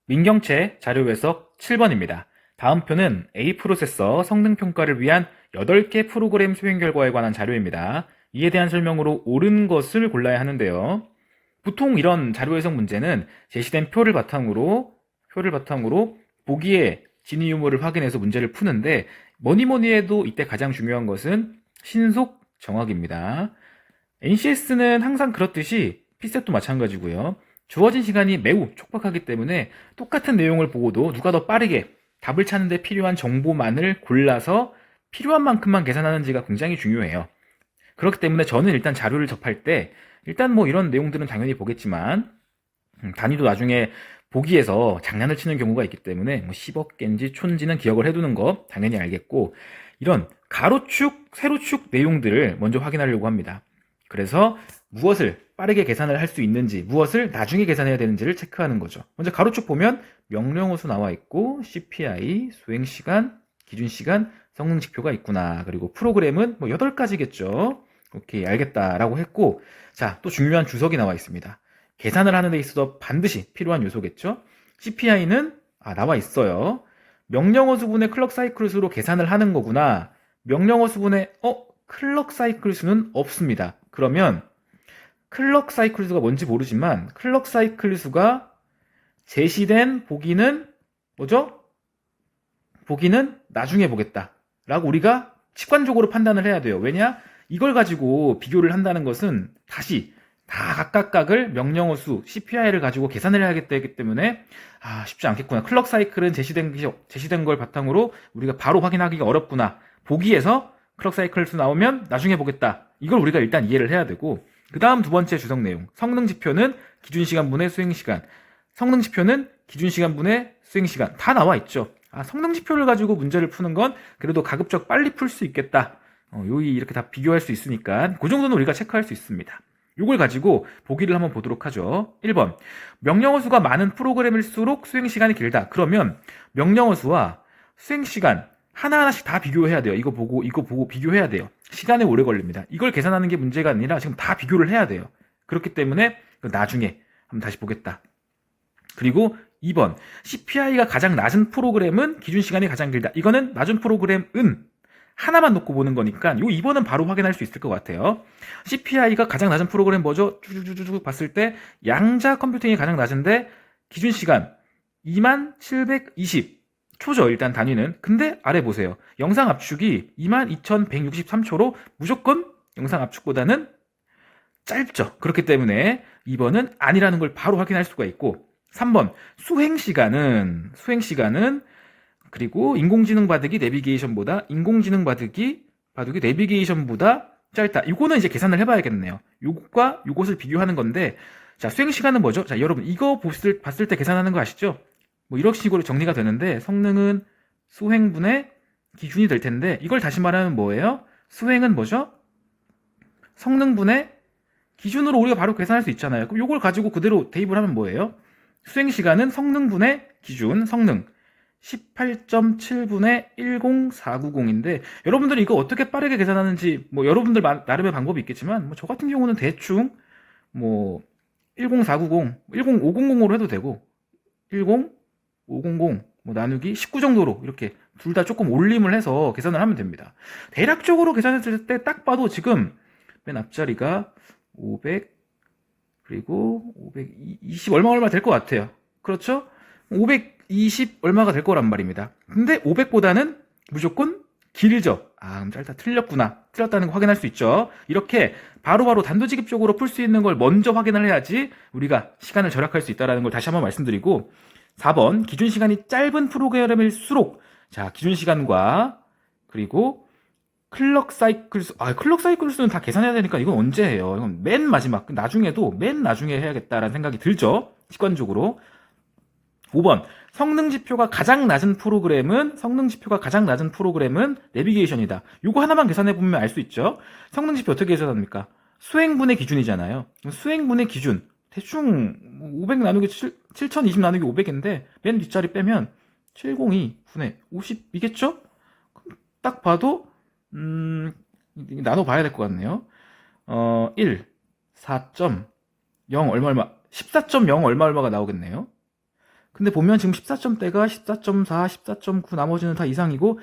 민경채 자료 해석 7번입니다. 다음 표는 A 프로세서 성능 평가를 위한 8개 프로그램 수행 결과에 관한 자료입니다. 이에 대한 설명으로 옳은 것을 골라야 하는데요. 보통 이런 자료 해석 문제는 제시된 표를 바탕으로 보기에 진위 유무를 확인해서 문제를 푸는데 뭐니 해도 이때 가장 중요한 것은 신속 정확입니다. NCS는 항상 그렇듯이 피셋도 마찬가지고요. 주어진 시간이 매우 촉박하기 때문에 똑같은 내용을 보고도 누가 더 빠르게 답을 찾는 데 필요한 정보만을 골라서 필요한 만큼만 계산하는지가 굉장히 중요해요. 그렇기 때문에 저는 일단 자료를 접할 때 일단 뭐 이런 내용들은 당연히 보겠지만 단위도 나중에 보기에서 장난을 치는 경우가 있기 때문에 뭐 10억 개인지 촌지는 기억을 해두는 거 당연히 알겠고, 이런 가로축, 세로축 내용들을 먼저 확인하려고 합니다. 그래서 무엇을 빠르게 계산을 할 수 있는지, 무엇을 나중에 계산해야 되는지를 체크하는 거죠. 먼저 가로축 보면 명령어수 나와 있고 CPI, 수행시간, 기준시간, 성능지표가 있구나. 그리고 프로그램은 뭐 8가지겠죠. 오케이, 알겠다라고 했고, 자, 또 중요한 주석이 나와 있습니다. 계산을 하는 데 있어서 반드시 필요한 요소겠죠. CPI는 나와 있어요. 명령어 수분의 클럭 사이클 수로 계산을 하는 거구나. 명령어 수분의 클럭 사이클 수는 없습니다. 그러면 클럭 사이클 수가 뭔지 모르지만 클럭 사이클 수가 제시된 보기는 뭐죠? 보기는 나중에 보겠다 라고 우리가 직관적으로 판단을 해야 돼요. 왜냐? 이걸 가지고 비교를 한다는 것은 다시 다 각각을 명령어 수, CPI를 가지고 계산을 해야 되기 때문에 쉽지 않겠구나. 클럭 사이클은 제시된 걸 바탕으로 우리가 바로 확인하기가 어렵구나. 보기에서 클럭 사이클 수 나오면 나중에 보겠다. 이걸 우리가 일단 이해를 해야 되고, 그 다음 두 번째 주석 내용. 성능 지표는 기준 시간분의 수행 시간. 성능 지표는 기준 시간분의 수행 시간. 다 나와 있죠. 성능 지표를 가지고 문제를 푸는 건 그래도 가급적 빨리 풀 수 있겠다. 요이 이렇게 다 비교할 수 있으니까 그 정도는 우리가 체크할 수 있습니다. 요걸 가지고 보기를 한번 보도록 하죠. 1번. 명령어 수가 많은 프로그램일수록 수행 시간이 길다. 그러면 명령어 수와 수행 시간 하나하나씩 다 비교해야 돼요. 이거 보고 비교해야 돼요. 시간이 오래 걸립니다. 이걸 계산하는 게 문제가 아니라 지금 다 비교를 해야 돼요. 그렇기 때문에 나중에 한번 다시 보겠다. 그리고 2번. CPI가 가장 낮은 프로그램은 기준 시간이 가장 길다. 이거는 낮은 프로그램은 하나만 놓고 보는 거니까 요 2번은 바로 확인할 수 있을 것 같아요. CPI가 가장 낮은 프로그램 뭐죠? 쭉쭉쭉 봤을 때 양자 컴퓨팅이 가장 낮은데 기준 시간 2720 초죠, 일단 단위는. 근데 아래 보세요. 영상 압축이 22,163초로 무조건 영상 압축보다는 짧죠. 그렇기 때문에 2번은 아니라는 걸 바로 확인할 수가 있고, 3번 수행시간은 그리고 인공지능 바둑이 내비게이션보다 짧다. 이거는 이제 계산을 해봐야겠네요. 요것과 요것을 비교하는 건데, 자, 수행시간은 뭐죠? 자, 여러분 이거 봤을 때 계산하는 거 아시죠? 뭐 이런 식으로 정리가 되는데, 성능은 수행분의 기준이 될 텐데, 이걸 다시 말하면 뭐예요? 수행은 뭐죠? 성능분의 기준으로 우리가 바로 계산할 수 있잖아요. 그럼 요걸 가지고 그대로 대입을 하면 뭐예요? 수행시간은 성능분의 기준, 성능 18.7분의 10490인데, 여러분들이 이거 어떻게 빠르게 계산하는지 뭐 여러분들 나름의 방법이 있겠지만 뭐 저 같은 경우는 대충 뭐 10490, 10500으로 해도 되고 10500 뭐 나누기 19 정도로 이렇게 둘 다 조금 올림을 해서 계산을 하면 됩니다. 대략적으로 계산했을 때 딱 봐도 지금 맨 앞자리가 500 그리고 520 얼마 될 것 같아요. 그렇죠? 520 얼마가 될 거란 말입니다. 근데 500보다는 무조건 길죠. 그럼 짧다. 틀렸다는 거 확인할 수 있죠. 이렇게 바로바로 단도직입적으로 풀 수 있는 걸 먼저 확인을 해야지 우리가 시간을 절약할 수 있다는 걸 다시 한번 말씀드리고, 4번 기준 시간이 짧은 프로그램일수록, 자, 기준 시간과 그리고 클럭 사이클 수는 다 계산해야 되니까 이건 언제 해요? 이건 맨 마지막, 나중에도 맨 나중에 해야겠다라는 생각이 들죠. 직관적으로. 5번. 성능 지표가 가장 낮은 프로그램은 내비게이션이다. 요거 하나만 계산해 보면 알 수 있죠. 성능 지표 어떻게 계산합니까? 수행분의 기준이잖아요. 수행분의 기준. 대충 500 나누기 7020 나누기 500인데 맨 뒷자리 빼면 702 분의 50이겠죠? 딱 봐도 나눠 봐야 될 것 같네요. 1, 4.0 얼마 14.0 얼마가 나오겠네요. 근데 보면 지금 14점대가 14.4, 14.9 나머지는 다 이상이고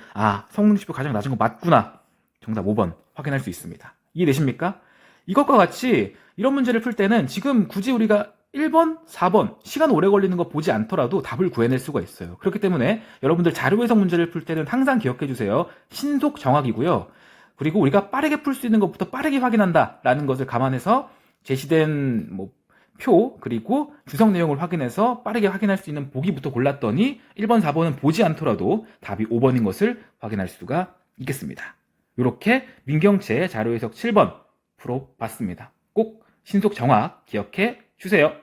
성능지표 가장 낮은 거 맞구나. 정답 5번 확인할 수 있습니다. 이해되십니까? 이것과 같이 이런 문제를 풀 때는 지금 굳이 우리가 1번, 4번 시간 오래 걸리는 거 보지 않더라도 답을 구해낼 수가 있어요. 그렇기 때문에 여러분들 자료 해석 문제를 풀 때는 항상 기억해 주세요. 신속 정확이고요. 그리고 우리가 빠르게 풀 수 있는 것부터 빠르게 확인한다라는 것을 감안해서 제시된 표 그리고 주석 내용을 확인해서 빠르게 확인할 수 있는 보기부터 골랐더니 1번, 4번은 보지 않더라도 답이 5번인 것을 확인할 수가 있겠습니다. 이렇게 민경채 자료 해석 7번 풀어봤습니다. 꼭 신속 정확 기억해 주세요.